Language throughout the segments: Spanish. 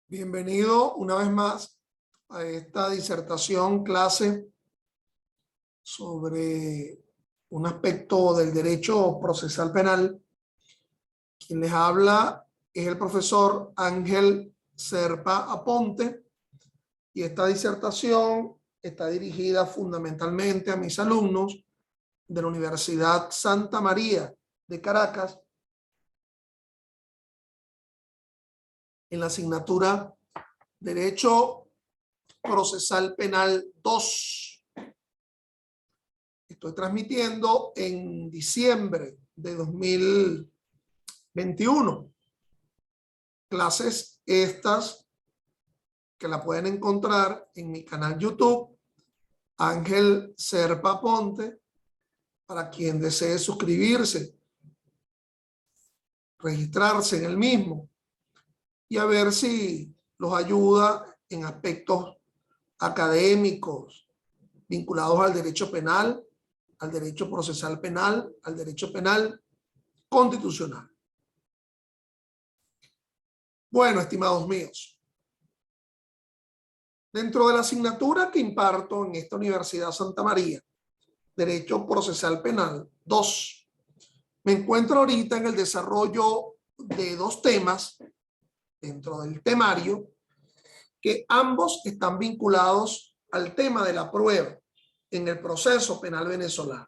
Bienvenido una vez más a esta disertación clase sobre un aspecto del derecho procesal penal. Quien les habla es el profesor Ángel Serpa Aponte y esta disertación está dirigida fundamentalmente a mis alumnos de la Universidad Santa María de Caracas en la asignatura Derecho Procesal Penal 2. Estoy transmitiendo en diciembre de 2021. Clases estas que la pueden encontrar en mi canal YouTube, Ángel Serpa Ponte, para quien desee suscribirse, registrarse en el mismo y a ver si los ayuda en aspectos académicos vinculados al derecho penal, al derecho procesal penal, al derecho penal constitucional. Bueno, estimados míos, dentro de la asignatura que imparto en esta Universidad Santa María, Derecho Procesal Penal 2, me encuentro ahorita en el desarrollo de dos temas dentro del temario que ambos están vinculados al tema de la prueba en el proceso penal venezolano,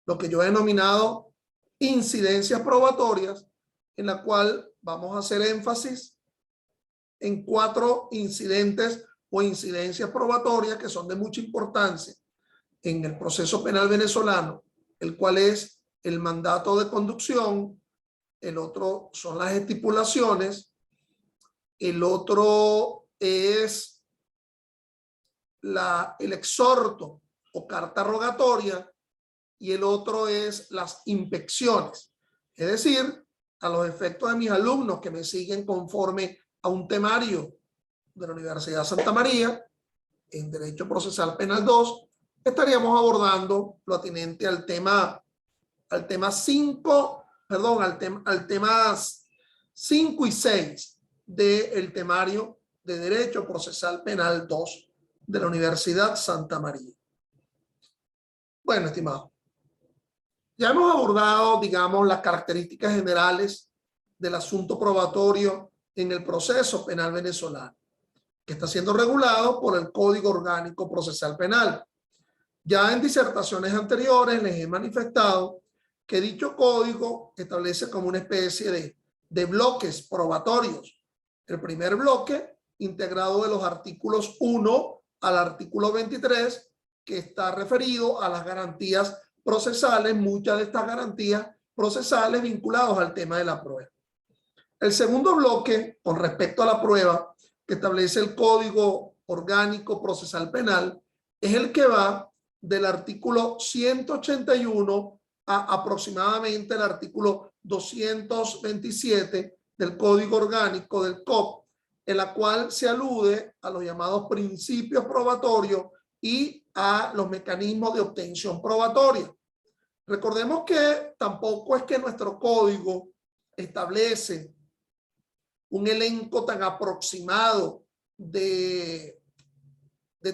lo que yo he denominado incidencias probatorias, en la cual vamos a hacer énfasis en 4 incidentes o incidencias probatorias que son de mucha importancia en el proceso penal venezolano, el cual es el mandato de conducción, el otro son las estipulaciones, el otro es el exhorto o carta rogatoria y el otro es las inspecciones. Es decir, a los efectos de mis alumnos que me siguen conforme a un temario de la Universidad Santa María en Derecho Procesal Penal 2, estaríamos abordando lo atinente al tema 5, perdón, al temas 5 y 6 del temario de Derecho Procesal Penal 2 de la Universidad Santa María. Bueno, estimado, ya hemos abordado, digamos, las características generales del asunto probatorio en el proceso penal venezolano, que está siendo regulado por el Código Orgánico Procesal Penal. Ya en disertaciones anteriores les he manifestado que dicho código establece como una especie de bloques probatorios. El primer bloque, integrado de los artículos 1 al artículo 23, que está referido a las garantías procesales, muchas de estas garantías procesales vinculadas al tema de la prueba. El segundo bloque, con respecto a la prueba, que establece el Código Orgánico Procesal Penal, es el que va del artículo 181 a aproximadamente el artículo 227 del Código Orgánico del COP, en la cual se alude a los llamados principios probatorios y a los mecanismos de obtención probatoria. Recordemos que tampoco es que nuestro código establece un elenco tan aproximado de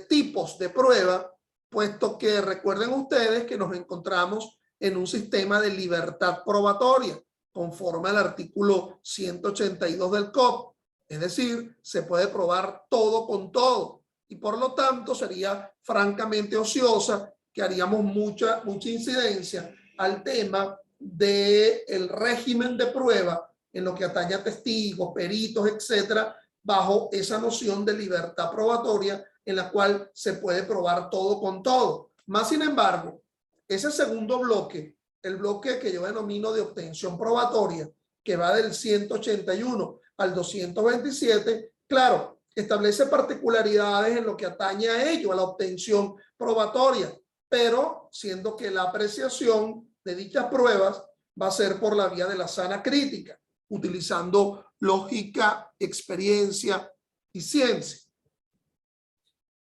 tipos de prueba, puesto que recuerden ustedes que nos encontramos en un sistema de libertad probatoria, conforme al artículo 182 del COP. Es decir, se puede probar todo con todo y por lo tanto sería francamente ociosa que haríamos mucha incidencia al tema del régimen de prueba en lo que atañe a testigos, peritos, etcétera, bajo esa noción de libertad probatoria en la cual se puede probar todo con todo. Más sin embargo, ese segundo bloque, el bloque que yo denomino de obtención probatoria, que va del 181 al 227, claro, establece particularidades en lo que atañe a ello, a la obtención probatoria, pero siendo que la apreciación de dichas pruebas va a ser por la vía de la sana crítica, utilizando lógica, experiencia y ciencia.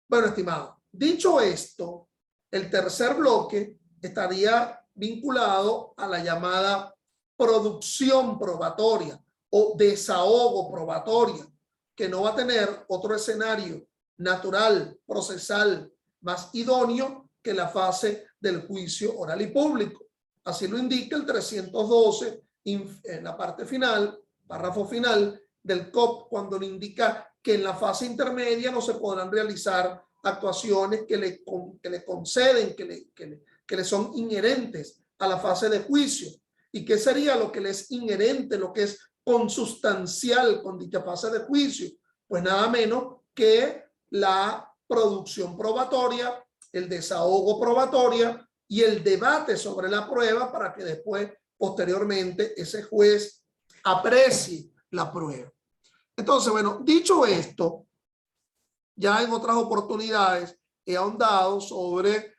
Bueno, estimado, dicho esto, el tercer bloque estaría vinculado a la llamada producción probatoria o desahogo probatoria, que no va a tener otro escenario natural, procesal, más idóneo que la fase del juicio oral y público. Así lo indica el 312 en la parte final, párrafo final del COP, cuando le indica que en la fase intermedia no se podrán realizar actuaciones que le conceden, que le son inherentes a la fase de juicio. ¿Y qué sería lo que le es inherente, lo que es consustancial con dicha fase de juicio? Pues nada menos que la producción probatoria, el desahogo probatoria y el debate sobre la prueba para que después, posteriormente, ese juez aprecie la prueba. Entonces, bueno, dicho esto, ya en otras oportunidades he ahondado sobre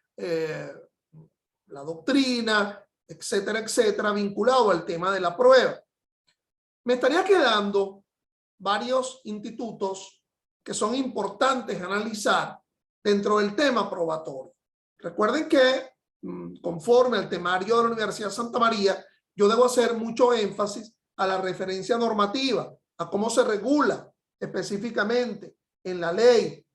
la doctrina, etcétera, etcétera, vinculado al tema de la prueba. Me estaría quedando varios institutos que son importantes analizar dentro del tema probatorio. Recuerden que conforme al temario de la Universidad de Santa María, yo debo hacer mucho énfasis a la referencia normativa, a cómo se regula específicamente en la ley,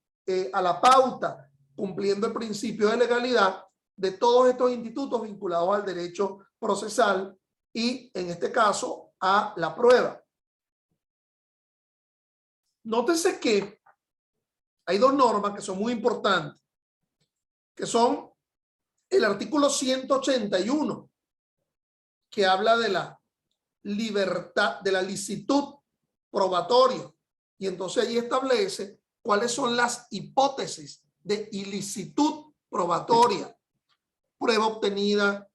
a la pauta, cumpliendo el principio de legalidad de todos estos institutos vinculados al derecho procesal y, en este caso, a la prueba. Nótese que hay dos normas que son muy importantes, que son el artículo 181, que habla de la libertad, de la licitud probatoria. Y entonces allí establece cuáles son las hipótesis de ilicitud probatoria. Prueba obtenida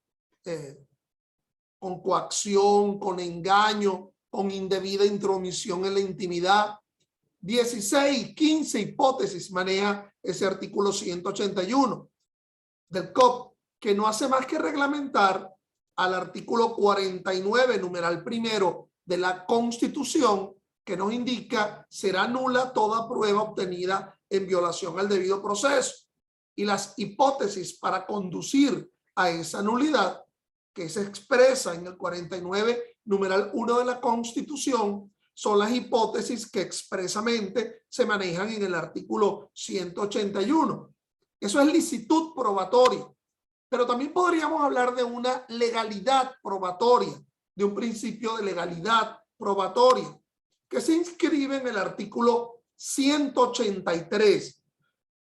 con coacción, con engaño, con indebida intromisión en la intimidad. 16, 15 hipótesis maneja ese artículo 181 del COP, que no hace más que reglamentar al artículo 49, numeral primero de la Constitución, que nos indica será nula toda prueba obtenida en violación al debido proceso. Y las hipótesis para conducir a esa nulidad, que se expresa en el 49, numeral 1 de la Constitución, son las hipótesis que expresamente se manejan en el artículo 181. Eso es licitud probatoria. Pero también podríamos hablar de una legalidad probatoria, de un principio de legalidad probatoria, que se inscribe en el artículo 183.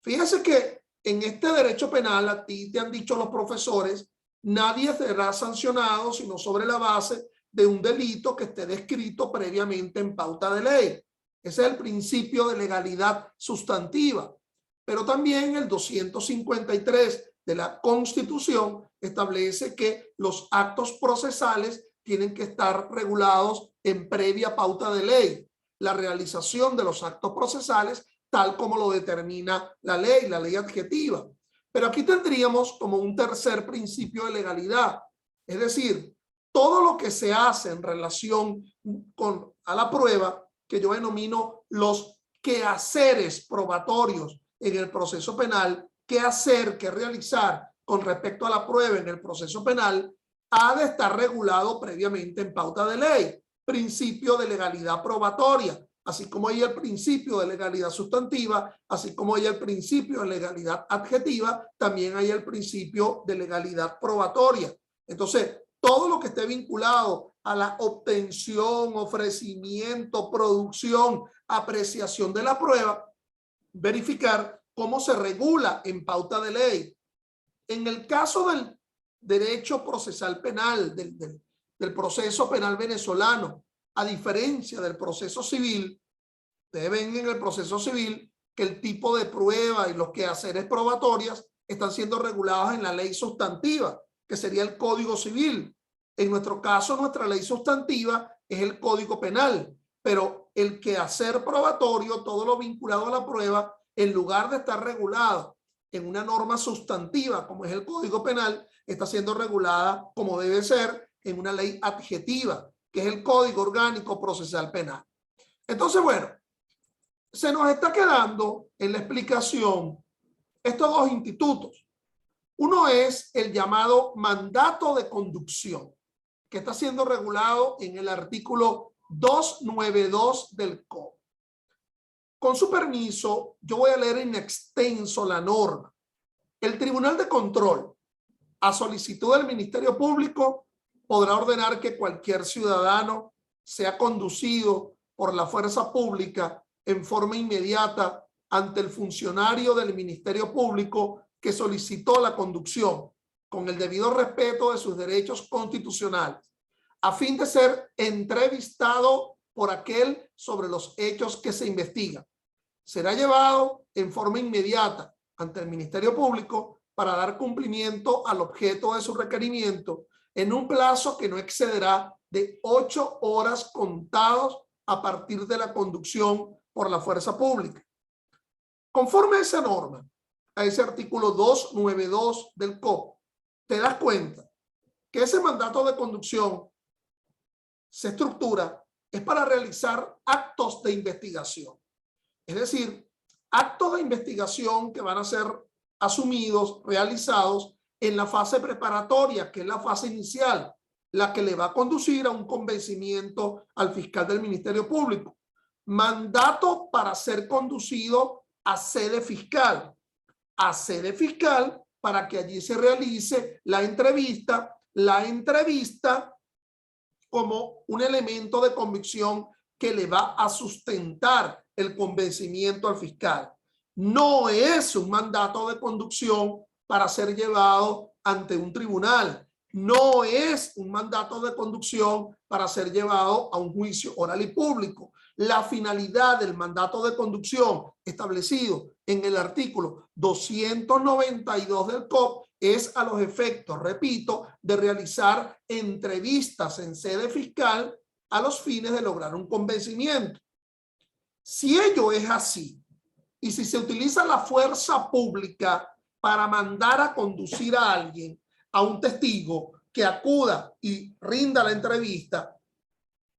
Fíjese que en este derecho penal, a ti te han dicho los profesores, nadie será sancionado sino sobre la base de un delito que esté descrito previamente en pauta de ley. Ese es el principio de legalidad sustantiva. Pero también el 253 de la Constitución establece que los actos procesales tienen que estar regulados en previa pauta de ley. La realización de los actos procesales tal como lo determina la ley adjetiva. Pero aquí tendríamos como un tercer principio de legalidad. Es decir, todo lo que se hace en relación a la prueba, que yo denomino los quehaceres probatorios en el proceso penal, qué hacer, qué realizar con respecto a la prueba en el proceso penal, ha de estar regulado previamente en pauta de ley. Principio de legalidad probatoria, así como hay el principio de legalidad sustantiva, así como hay el principio de legalidad adjetiva, también hay el principio de legalidad probatoria. Entonces, todo lo que esté vinculado a la obtención, ofrecimiento, producción, apreciación de la prueba, verificar cómo se regula en pauta de ley. En el caso del derecho procesal penal, del proceso penal venezolano, a diferencia del proceso civil, ustedes ven en el proceso civil que el tipo de prueba y los quehaceres probatorias están siendo regulados en la ley sustantiva, que sería el Código Civil. En nuestro caso, nuestra ley sustantiva es el Código Penal, pero el quehacer probatorio, todo lo vinculado a la prueba, en lugar de estar regulado en una norma sustantiva como es el Código Penal, está siendo regulada como debe ser en una ley adjetiva, que es el Código Orgánico Procesal Penal. Entonces, bueno, se nos está quedando en la explicación estos dos institutos. Uno es el llamado mandato de conducción, que está siendo regulado en el artículo 292 del COP. Con su permiso, yo voy a leer en extenso la norma. El Tribunal de Control, a solicitud del Ministerio Público, podrá ordenar que cualquier ciudadano sea conducido por la fuerza pública en forma inmediata ante el funcionario del Ministerio Público que solicitó la conducción, con el debido respeto de sus derechos constitucionales, a fin de ser entrevistado por aquel sobre los hechos que se investigan. Será llevado en forma inmediata ante el Ministerio Público para dar cumplimiento al objeto de su requerimiento en un plazo que no excederá de 8 horas contados a partir de la conducción por la fuerza pública. Conforme a esa norma, a ese artículo 292 del COP, te das cuenta que ese mandato de conducción se estructura es para realizar actos de investigación. Es decir, actos de investigación que van a ser asumidos, realizados en la fase preparatoria, que es la fase inicial, la que le va a conducir a un convencimiento al fiscal del Ministerio Público. Mandato para ser conducido a sede fiscal. A sede fiscal para que allí se realice la entrevista como un elemento de convicción que le va a sustentar el convencimiento al fiscal. No es un mandato de conducción para ser llevado ante un tribunal. No es un mandato de conducción para ser llevado a un juicio oral y público. La finalidad del mandato de conducción establecido en el artículo 292 del COP es a los efectos, repito, de realizar entrevistas en sede fiscal a los fines de lograr un convencimiento. Si ello es así, y si se utiliza la fuerza pública para mandar a conducir a alguien, a un testigo que acuda y rinda la entrevista,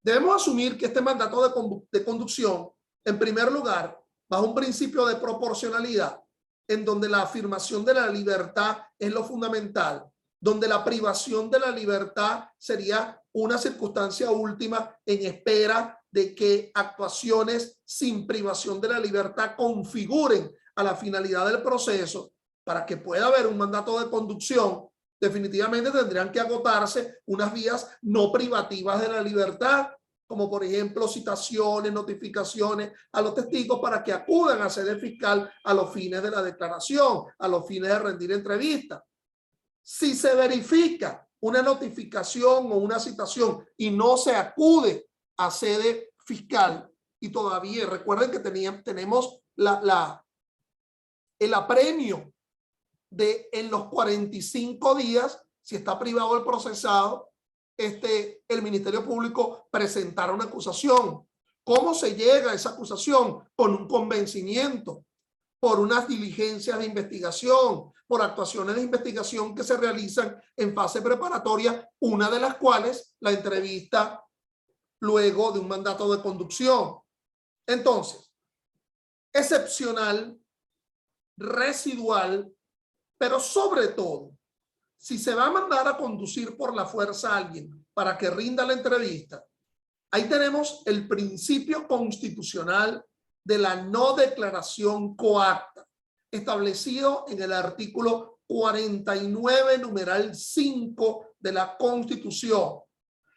debemos asumir que este mandato de conducción, en primer lugar, bajo un principio de proporcionalidad, en donde la afirmación de la libertad es lo fundamental, donde la privación de la libertad sería una circunstancia última en espera de que actuaciones sin privación de la libertad configuren a la finalidad del proceso. Para que pueda haber un mandato de conducción, definitivamente tendrían que agotarse unas vías no privativas de la libertad, como por ejemplo citaciones, notificaciones a los testigos para que acudan a sede fiscal a los fines de la declaración, a los fines de rendir entrevistas. Si se verifica una notificación o una citación y no se acude a sede fiscal, y todavía recuerden que tenemos el apremio de en los 45 días, si está privado el procesado, el Ministerio Público presentará una acusación. ¿Cómo se llega a esa acusación? Con un convencimiento, por unas diligencias de investigación, por actuaciones de investigación que se realizan en fase preparatoria, una de las cuales la entrevista luego de un mandato de conducción. Entonces, excepcional, residual, pero sobre todo, si se va a mandar a conducir por la fuerza a alguien para que rinda la entrevista, ahí tenemos el principio constitucional de la no declaración coacta, establecido en el artículo 49, numeral 5 de la Constitución.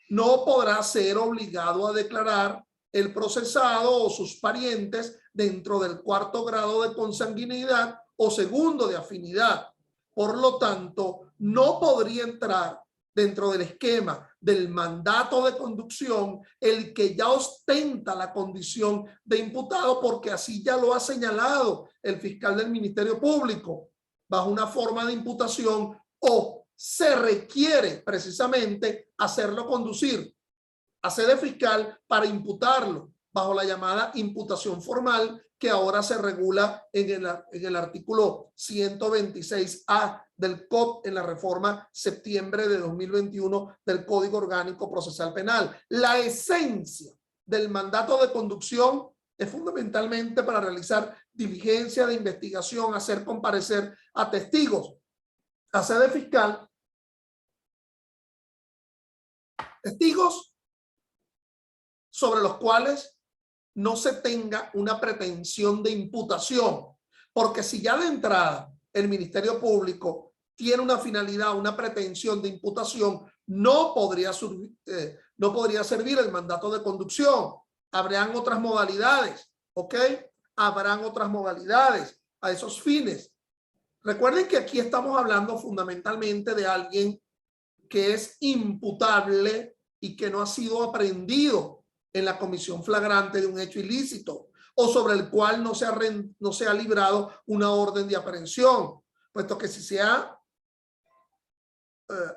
No podrá ser obligado a declarar el procesado o sus parientes dentro del cuarto grado de consanguinidad o segundo de afinidad. Por lo tanto, no podría entrar dentro del esquema del mandato de conducción el que ya ostenta la condición de imputado, porque así ya lo ha señalado el fiscal del Ministerio Público bajo una forma de imputación, o se requiere precisamente hacerlo conducir a sede fiscal para imputarlo bajo la llamada imputación formal, que ahora se regula en el artículo 126A del COP en la reforma septiembre de 2021 del Código Orgánico Procesal Penal. La esencia del mandato de conducción es fundamentalmente para realizar diligencia de investigación, hacer comparecer a testigos a sede fiscal, testigos sobre los cuales no se tenga una pretensión de imputación, porque si ya de entrada el Ministerio Público tiene una finalidad, una pretensión de imputación, no podría servir el mandato de conducción. Habrán otras modalidades, ¿ok? Habrán otras modalidades a esos fines. Recuerden que aquí estamos hablando fundamentalmente de alguien que es imputable y que no ha sido aprehendido en la comisión flagrante de un hecho ilícito o sobre el cual no se ha librado una orden de aprehensión, puesto que si se ha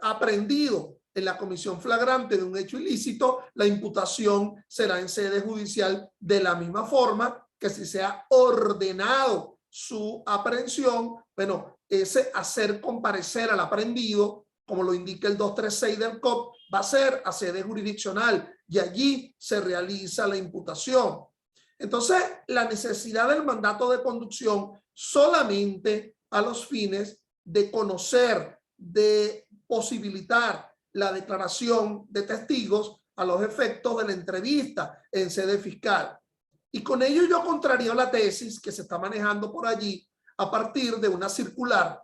aprehendido en la comisión flagrante de un hecho ilícito, la imputación será en sede judicial de la misma forma que si se ha ordenado su aprehensión. Bueno, ese hacer comparecer al aprehendido, como lo indica el 236 del COP, va a ser a sede jurisdiccional y allí se realiza la imputación. Entonces, la necesidad del mandato de conducción solamente a los fines de conocer, de posibilitar la declaración de testigos a los efectos de la entrevista en sede fiscal. Y con ello yo contrario la tesis que se está manejando por allí a partir de una circular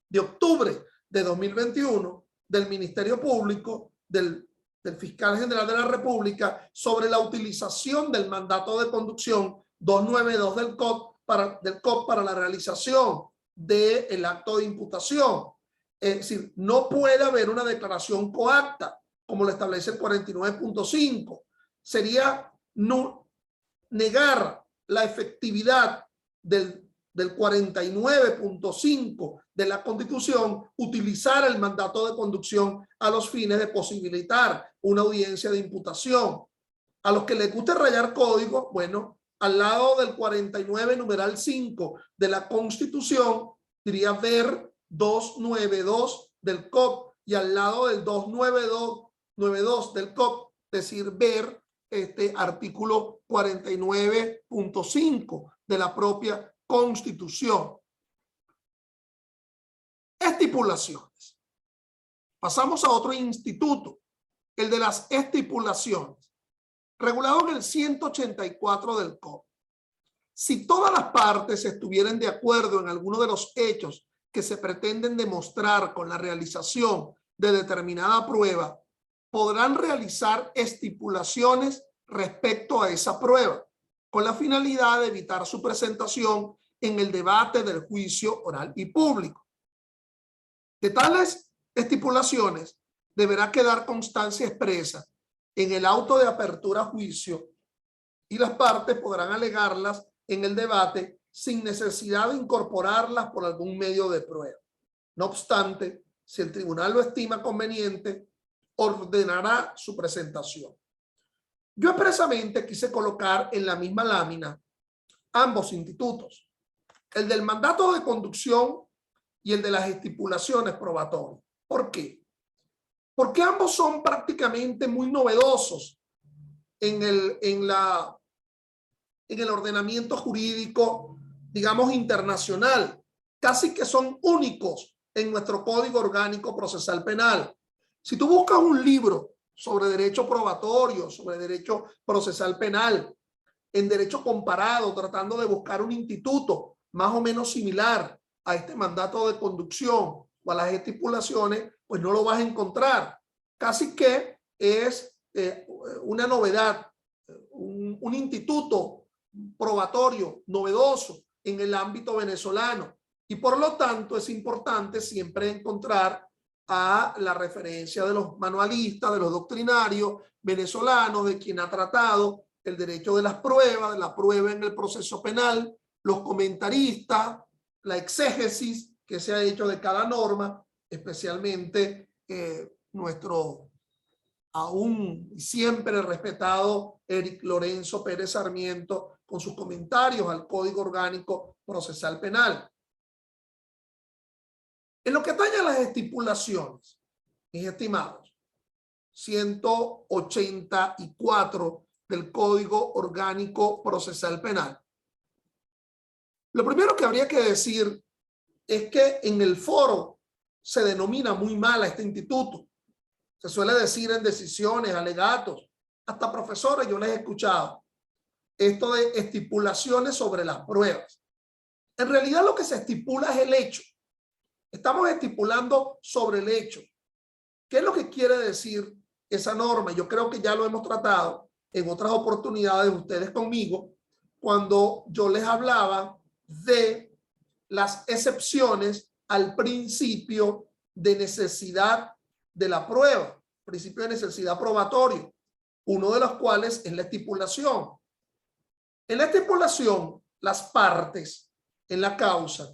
de octubre de 2021 del Ministerio Público, del Fiscal General de la República, sobre la utilización del mandato de conducción 292 del COP para la realización del acto de imputación. Es decir, no puede haber una declaración coacta, como lo establece el 49.5. Sería negar la efectividad del 49.5 de la Constitución, utilizar el mandato de conducción a los fines de posibilitar una audiencia de imputación. A los que les guste rayar código, bueno, al lado del 49 numeral 5 de la Constitución diría ver 292 del COP, y al lado del 292 del COP decir ver este artículo 49.5 de la propia Constitución. Estipulaciones. Pasamos a otro instituto, el de las estipulaciones, regulado en el 184 del COP. Si todas las partes estuvieran de acuerdo en alguno de los hechos que se pretenden demostrar con la realización de determinada prueba, podrán realizar estipulaciones respecto a esa prueba, con la finalidad de evitar su presentación en el debate del juicio oral y público. De tales estipulaciones deberá quedar constancia expresa en el auto de apertura a juicio y las partes podrán alegarlas en el debate sin necesidad de incorporarlas por algún medio de prueba. No obstante, si el tribunal lo estima conveniente, ordenará su presentación. Yo expresamente quise colocar en la misma lámina ambos institutos, el del mandato de conducción y el de las estipulaciones probatorias. ¿Por qué? Porque ambos son prácticamente muy novedosos en el ordenamiento jurídico, digamos, internacional. Casi que son únicos en nuestro Código Orgánico Procesal Penal. Si tú buscas un libro sobre derecho probatorio, sobre derecho procesal penal, en derecho comparado, tratando de buscar un instituto más o menos similar a este mandato de conducción o a las estipulaciones, pues no lo vas a encontrar. Casi que es una novedad, un instituto probatorio novedoso en el ámbito venezolano, y por lo tanto es importante siempre encontrar a la referencia de los manualistas, de los doctrinarios venezolanos, de quien ha tratado el derecho de las pruebas, de la prueba en el proceso penal, los comentaristas, la exégesis que se ha hecho de cada norma, especialmente nuestro aún siempre respetado Eric Lorenzo Pérez Sarmiento con sus comentarios al Código Orgánico Procesal Penal. En lo que atañe a las estipulaciones, mis estimados, 184 del Código Orgánico Procesal Penal. Lo primero que habría que decir es que en el foro se denomina muy mal a este instituto. Se suele decir en decisiones, alegatos, hasta profesores yo les he escuchado. esto de estipulaciones sobre las pruebas. En realidad lo que se estipula es el hecho. Estamos estipulando sobre el hecho. ¿Qué es lo que quiere decir esa norma? Yo creo que ya lo hemos tratado en otras oportunidades ustedes conmigo, cuando yo les hablaba de las excepciones al principio de necesidad de la prueba, principio de necesidad probatorio, uno de los cuales es la estipulación. En la estipulación, las partes en la causa,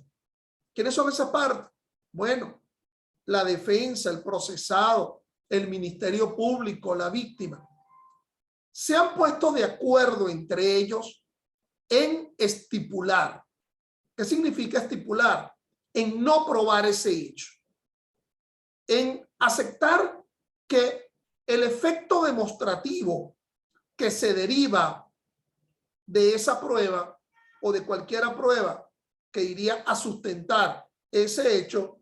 ¿quiénes son esas partes? Bueno, la defensa, el procesado, el Ministerio Público, la víctima, se han puesto de acuerdo entre ellos en estipular. ¿Qué significa estipular? En no probar ese hecho, en aceptar que el efecto demostrativo que se deriva de esa prueba o de cualquier prueba que iría a sustentar ese hecho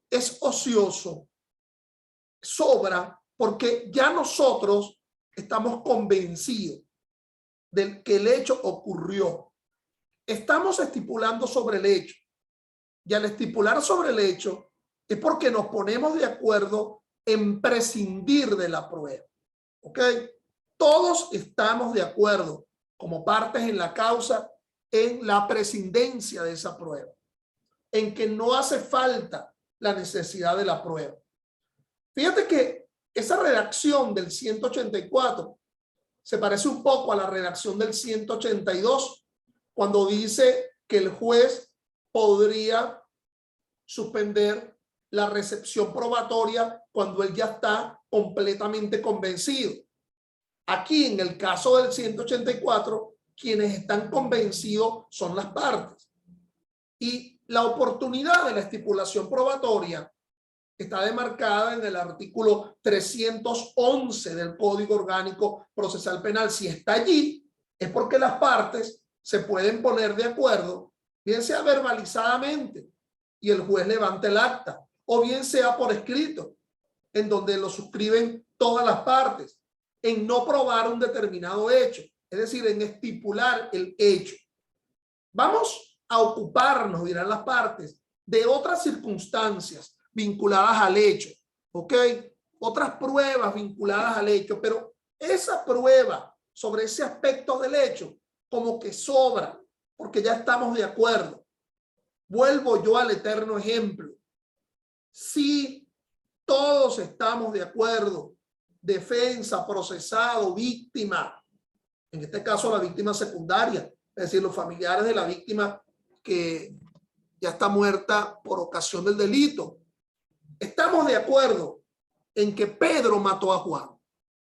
es ocioso, sobra, porque ya nosotros estamos convencidos de que el hecho ocurrió. Estamos estipulando sobre el hecho, y al estipular sobre el hecho es porque nos ponemos de acuerdo en prescindir de la prueba. ¿Ok? Todos estamos de acuerdo como partes en la causa en la prescindencia de esa prueba, en que no hace falta la necesidad de la prueba. Fíjate que esa redacción del 184 se parece un poco a la redacción del 182, cuando dice que el juez podría suspender la recepción probatoria cuando él ya está completamente convencido. Aquí, en el caso del 184, quienes están convencidos son las partes. Y la oportunidad de la estipulación probatoria está demarcada en el artículo 311 del Código Orgánico Procesal Penal. Si está allí, es porque las partes se pueden poner de acuerdo, bien sea verbalizadamente y el juez levante el acta, o bien sea por escrito, en donde lo suscriben todas las partes, en no probar un determinado hecho, es decir, en estipular el hecho. Vamos a ocuparnos, dirán las partes, de otras circunstancias vinculadas al hecho, ¿ok? Otras pruebas vinculadas al hecho, pero esa prueba sobre ese aspecto del hecho como que sobra, porque ya estamos de acuerdo. Vuelvo yo al eterno ejemplo. Si todos estamos de acuerdo, defensa, procesado, víctima, en este caso la víctima secundaria, es decir, los familiares de la víctima que ya está muerta por ocasión del delito, estamos de acuerdo en que Pedro mató a Juan.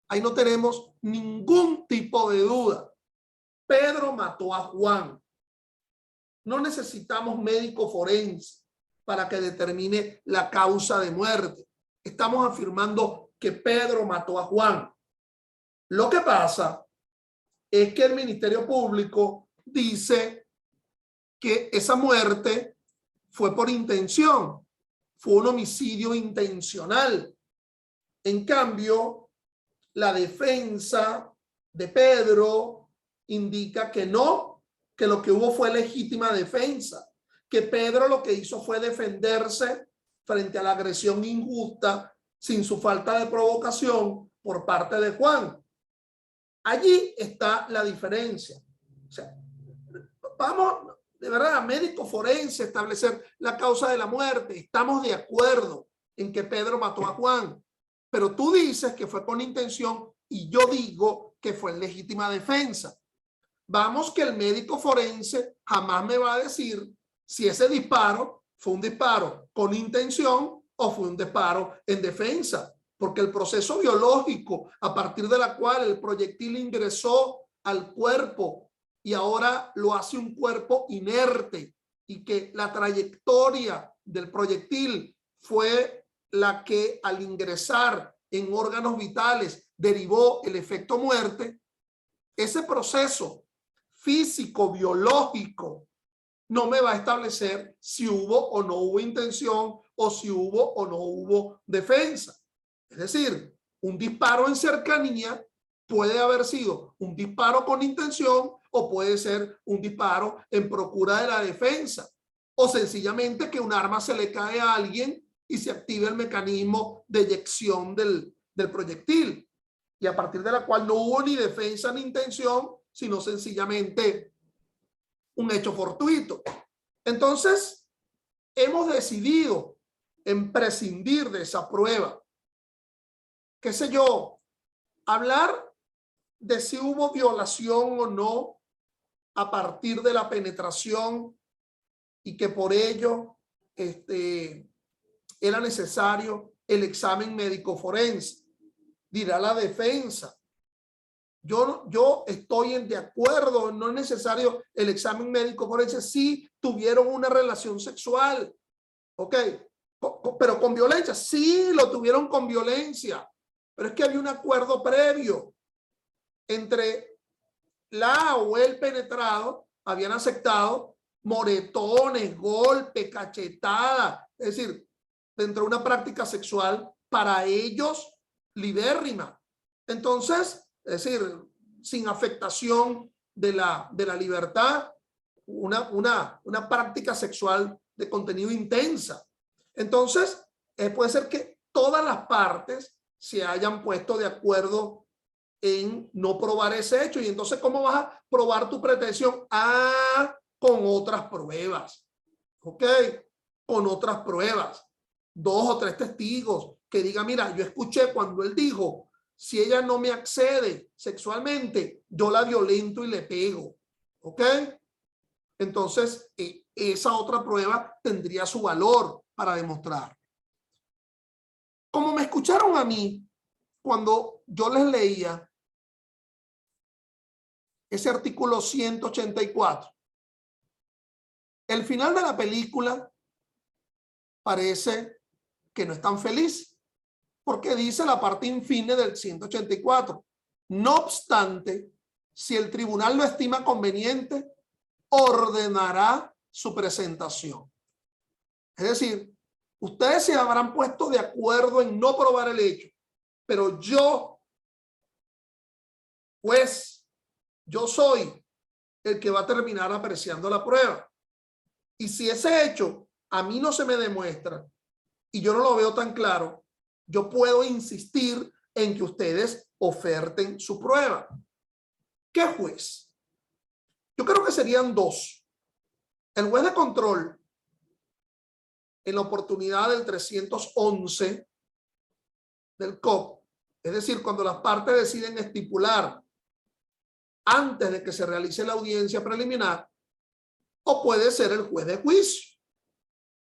Ahí no tenemos ningún tipo de duda. Pedro mató a Juan. No necesitamos médico forense para que determine la causa de muerte. Estamos afirmando que Pedro mató a Juan. Lo que pasa es que el Ministerio Público dice que esa muerte fue por intención, fue un homicidio intencional. En cambio, la defensa de Pedro indica que no, que lo que hubo fue legítima defensa, que Pedro lo que hizo fue defenderse frente a la agresión injusta sin su falta de provocación por parte de Juan. Allí está la diferencia. O sea, vamos de verdad a médico forense establecer la causa de la muerte. Estamos de acuerdo en que Pedro mató a Juan, pero tú dices que fue con intención y yo digo que fue en legítima defensa. Vamos, que el médico forense jamás me va a decir si ese disparo fue un disparo con intención o fue un disparo en defensa, porque el proceso biológico a partir de la cual el proyectil ingresó al cuerpo y ahora lo hace un cuerpo inerte, y que la trayectoria del proyectil fue la que al ingresar en órganos vitales derivó el efecto muerte, ese proceso físico, biológico, no me va a establecer si hubo o no hubo intención o si hubo o no hubo defensa. Es decir, un disparo en cercanía puede haber sido un disparo con intención o puede ser un disparo en procura de la defensa, o sencillamente que un arma se le cae a alguien y se active el mecanismo de eyección del proyectil, y a partir de la cual no hubo ni defensa ni intención, sino sencillamente un hecho fortuito. Entonces, hemos decidido en prescindir de esa prueba. ¿Qué sé yo? Hablar de si hubo violación o no a partir de la penetración y que por ello era necesario el examen médico forense. Dirá la defensa. Yo estoy de acuerdo, no es necesario el examen médico forense si tuvieron una relación sexual. Ok, pero con violencia, sí lo tuvieron con violencia, pero es que había un acuerdo previo entre la o el penetrado, habían aceptado moretones, golpes, cachetadas, es decir, dentro de una práctica sexual para ellos libérrima. Entonces, es decir, sin afectación de la libertad, una práctica sexual de contenido intensa. Entonces, puede ser que todas las partes se hayan puesto de acuerdo en no probar ese hecho. Y entonces, ¿cómo vas a probar tu pretensión? Con otras pruebas. ¿Ok? Con otras pruebas. 2 o 3 testigos que digan, mira, yo escuché cuando él dijo, si ella no me accede sexualmente, yo la violento y le pego. ¿Ok? Entonces, esa otra prueba tendría su valor para demostrar. Como me escucharon a mí cuando yo les leía ese artículo 184, el final de la película parece que no es tan feliz, porque dice la parte infine del 184. No obstante, si el tribunal lo estima conveniente, ordenará su presentación. Es decir, ustedes se habrán puesto de acuerdo en no probar el hecho, pero yo, pues, yo soy el que va a terminar apreciando la prueba. Y si ese hecho a mí no se me demuestra y yo no lo veo tan claro, yo puedo insistir en que ustedes oferten su prueba. ¿Qué juez? Yo creo que serían 2. El juez de control, en la oportunidad del 311 del COP, es decir, cuando las partes deciden estipular antes de que se realice la audiencia preliminar, o puede ser el juez de juicio.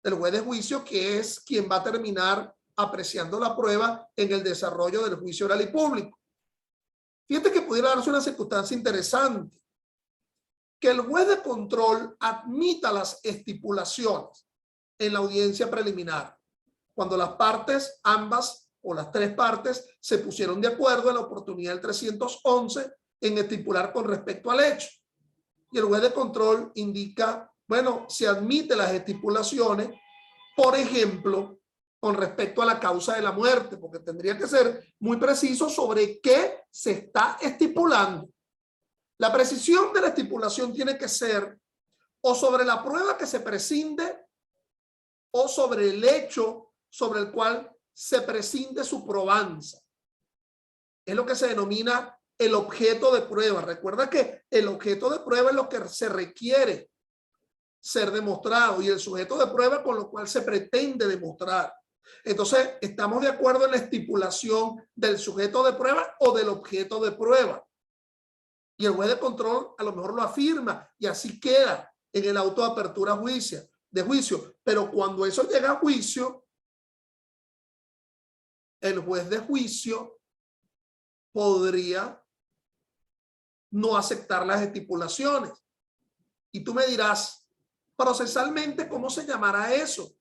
El juez de juicio que es quien va a terminar apreciando la prueba en el desarrollo del juicio oral y público. Fíjate que pudiera darse una circunstancia interesante, que el juez de control admita las estipulaciones en la audiencia preliminar, cuando las partes, ambas o las 3 partes, se pusieron de acuerdo en la oportunidad del 311 en estipular con respecto al hecho. Y el juez de control indica, bueno, se admite las estipulaciones, por ejemplo, con respecto a la causa de la muerte, porque tendría que ser muy preciso sobre qué se está estipulando. La precisión de la estipulación tiene que ser o sobre la prueba que se prescinde o sobre el hecho sobre el cual se prescinde su probanza. Es lo que se denomina el objeto de prueba. Recuerda que el objeto de prueba es lo que se requiere ser demostrado y el sujeto de prueba con lo cual se pretende demostrar. Entonces, ¿estamos de acuerdo en la estipulación del sujeto de prueba o del objeto de prueba? Y el juez de control a lo mejor lo afirma y así queda en el auto de apertura de juicio. Pero cuando eso llega a juicio, el juez de juicio podría no aceptar las estipulaciones. Y tú me dirás, procesalmente, ¿cómo se llamará eso?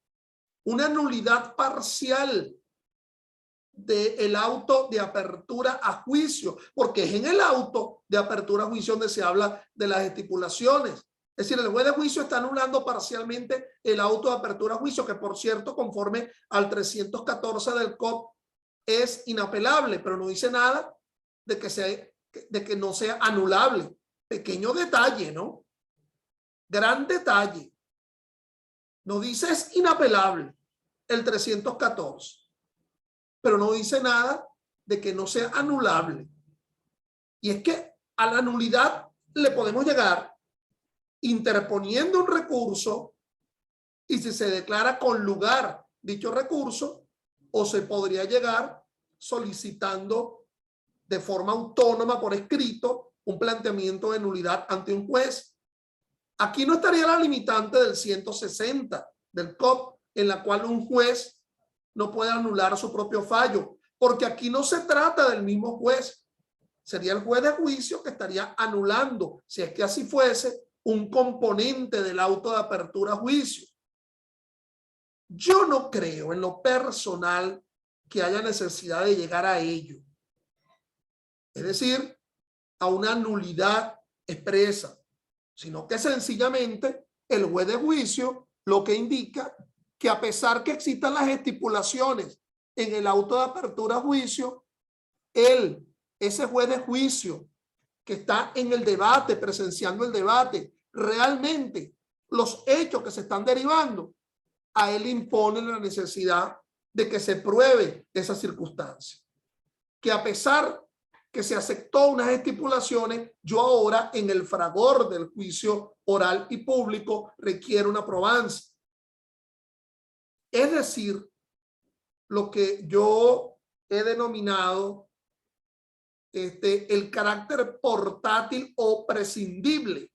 Una nulidad parcial del auto de apertura a juicio, porque es en el auto de apertura a juicio donde se habla de las estipulaciones. Es decir, el juez de juicio está anulando parcialmente el auto de apertura a juicio, que por cierto, conforme al 314 del COP, es inapelable, pero no dice nada de que no sea anulable. pequeño detalle, ¿no? Gran detalle. No dice es inapelable el 314, pero no dice nada de que no sea anulable. Y es que a la nulidad le podemos llegar interponiendo un recurso, y si se declara con lugar dicho recurso, o se podría llegar solicitando de forma autónoma por escrito un planteamiento de nulidad ante un juez. Aquí no estaría la limitante del 160 del COP, en la cual un juez no puede anular su propio fallo, porque aquí no se trata del mismo juez. Sería el juez de juicio que estaría anulando, si es que así fuese, un componente del auto de apertura a juicio. Yo no creo en lo personal que haya necesidad de llegar a ello. Es decir, a una nulidad expresa, sino que sencillamente el juez de juicio lo que indica que a pesar que existan las estipulaciones en el auto de apertura a juicio, ese juez de juicio que está en el debate, presenciando el debate, realmente los hechos que se están derivando, a él impone la necesidad de que se pruebe esa circunstancia. Que a pesar que se aceptó unas estipulaciones, yo ahora en el fragor del juicio oral y público requiero una probanza. Es decir, lo que yo he denominado el carácter portátil o prescindible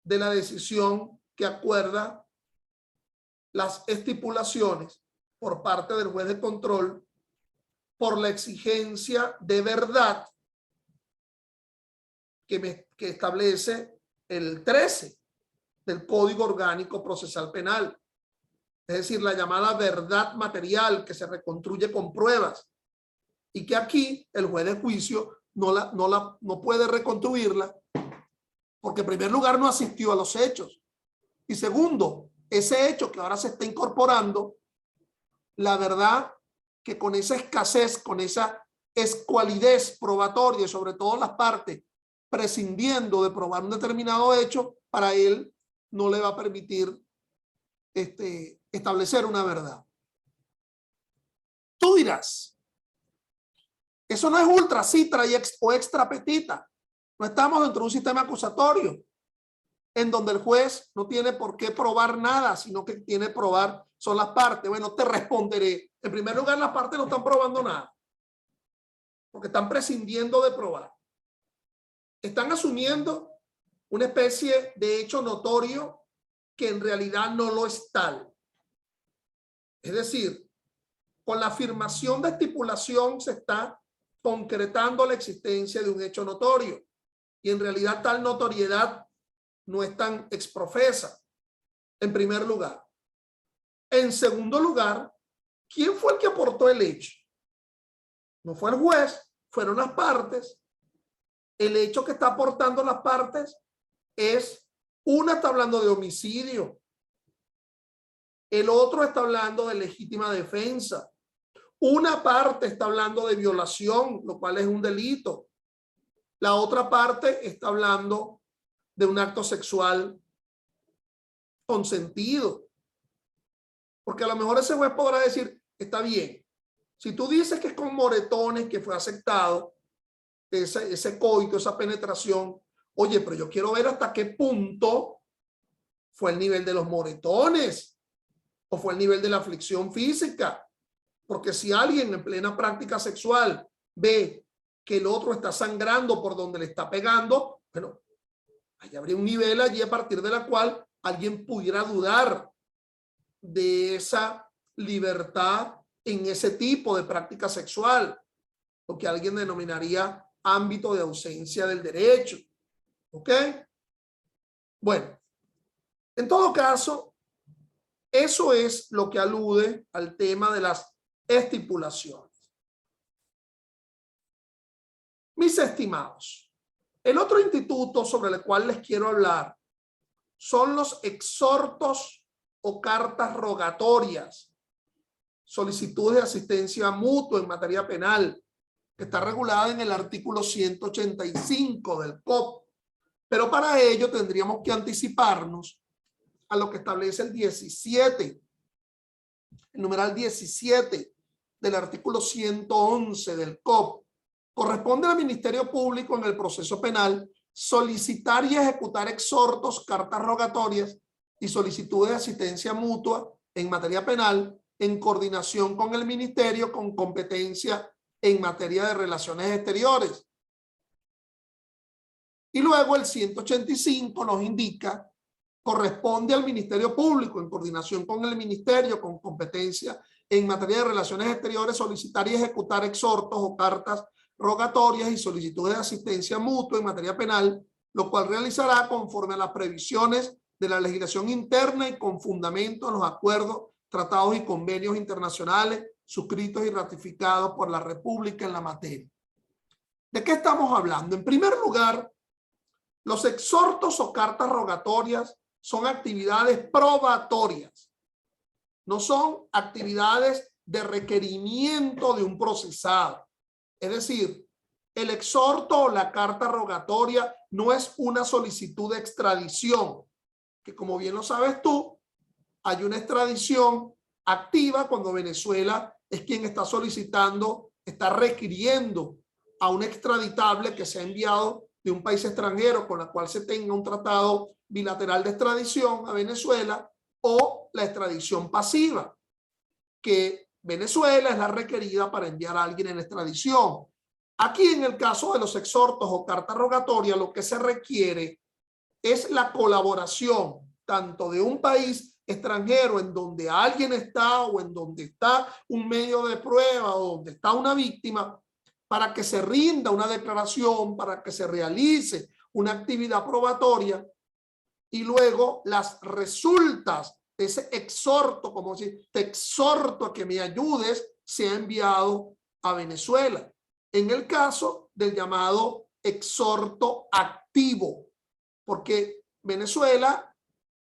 de la decisión que acuerda las estipulaciones por parte del juez de control por la exigencia de verdad que establece el 13 del Código Orgánico Procesal Penal. Es decir, la llamada verdad material que se reconstruye con pruebas y que aquí el juez de juicio no puede reconstruirla porque en primer lugar no asistió a los hechos y segundo, ese hecho que ahora se está incorporando, la verdad que con esa escasez, con esa escualidez probatoria y sobre todo las partes prescindiendo de probar un determinado hecho, para él no le va a permitir establecer una verdad. Tú dirás, eso no es ultra citra o extra petita. No estamos dentro de un sistema acusatorio en donde el juez no tiene por qué probar nada, sino que tiene que probar son las partes. Bueno, te responderé. En primer lugar, las partes no están probando nada, porque están prescindiendo de probar. Están asumiendo una especie de hecho notorio que en realidad no lo es tal. Es decir, con la afirmación de estipulación se está concretando la existencia de un hecho notorio y en realidad tal notoriedad no es tan exprofesa, en primer lugar. En segundo lugar, ¿quién fue el que aportó el hecho? No fue el juez, fueron las partes. El hecho que está aportando las partes es, una está hablando de homicidio, el otro está hablando de legítima defensa, una parte está hablando de violación, lo cual es un delito, la otra parte está hablando de un acto sexual consentido. Porque a lo mejor ese juez podrá decir, está bien, si tú dices que es con moretones que fue aceptado ese coito, esa penetración, oye, pero yo quiero ver hasta qué punto fue el nivel de los moretones o fue el nivel de la aflicción física. Porque si alguien en plena práctica sexual ve que el otro está sangrando por donde le está pegando, bueno, ahí habría un nivel allí a partir de la cual alguien pudiera dudar de esa libertad en ese tipo de práctica sexual, lo que alguien denominaría ámbito de ausencia del derecho. ¿Ok? Bueno, en todo caso, eso es lo que alude al tema de las estipulaciones. Mis estimados, el otro instituto sobre el cual les quiero hablar son los exhortos o cartas rogatorias, solicitudes de asistencia mutua en materia penal, que está regulada en el artículo 185 del COP, Pero para ello tendríamos que anticiparnos a lo que establece el 17, el numeral 17 del artículo 111 del COP. Corresponde al Ministerio Público en el proceso penal solicitar y ejecutar exhortos, cartas rogatorias y solicitudes de asistencia mutua en materia penal en coordinación con el Ministerio con competencia en materia de relaciones exteriores. Y luego el 185 nos indica: corresponde al Ministerio Público, en coordinación con el Ministerio con competencia en materia de relaciones exteriores, solicitar y ejecutar exhortos o cartas rogatorias y solicitudes de asistencia mutua en materia penal, lo cual realizará conforme a las previsiones de la legislación interna y con fundamento en los acuerdos, tratados y convenios internacionales suscritos y ratificados por la República en la materia. ¿De qué estamos hablando? En primer lugar, los exhortos o cartas rogatorias son actividades probatorias, no son actividades de requerimiento de un procesado. Es decir, el exhorto o la carta rogatoria no es una solicitud de extradición, que como bien lo sabes tú, hay una extradición activa cuando Venezuela es quien está solicitando, está requiriendo a un extraditable que se ha enviado de un país extranjero con la cual se tenga un tratado bilateral de extradición a Venezuela, o la extradición pasiva, que Venezuela es la requerida para enviar a alguien en extradición. Aquí, en el caso de los exhortos o cartas rogatorias, lo que se requiere es la colaboración tanto de un país extranjero en donde alguien está o en donde está un medio de prueba o donde está una víctima, para que se rinda una declaración, para que se realice una actividad probatoria, y luego las resultas de ese exhorto, como decir, te exhorto a que me ayudes, sea enviado a Venezuela. En el caso del llamado exhorto activo, porque Venezuela,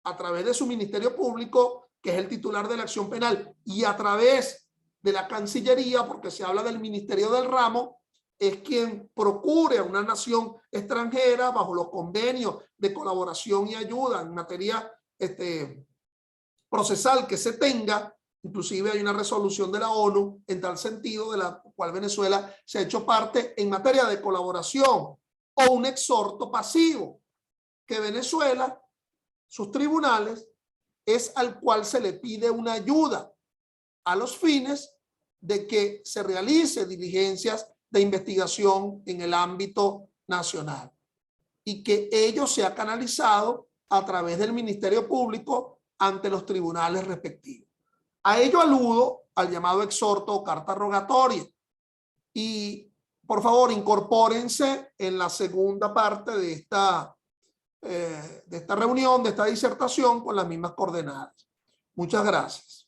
a través de su Ministerio Público, que es el titular de la acción penal, y a través de la Cancillería, porque se habla del Ministerio del Ramo, es quien procure a una nación extranjera bajo los convenios de colaboración y ayuda en materia procesal que se tenga. Inclusive hay una resolución de la ONU en tal sentido, de la cual Venezuela se ha hecho parte en materia de colaboración, o un exhorto pasivo, que Venezuela, sus tribunales, es al cual se le pide una ayuda a los fines de que se realice diligencias de investigación en el ámbito nacional y que ello sea canalizado a través del Ministerio Público ante los tribunales respectivos. A ello aludo al llamado exhorto o carta rogatoria. Y por favor, incorpórense en la segunda parte de esta reunión, de esta disertación, con las mismas coordenadas. Muchas gracias.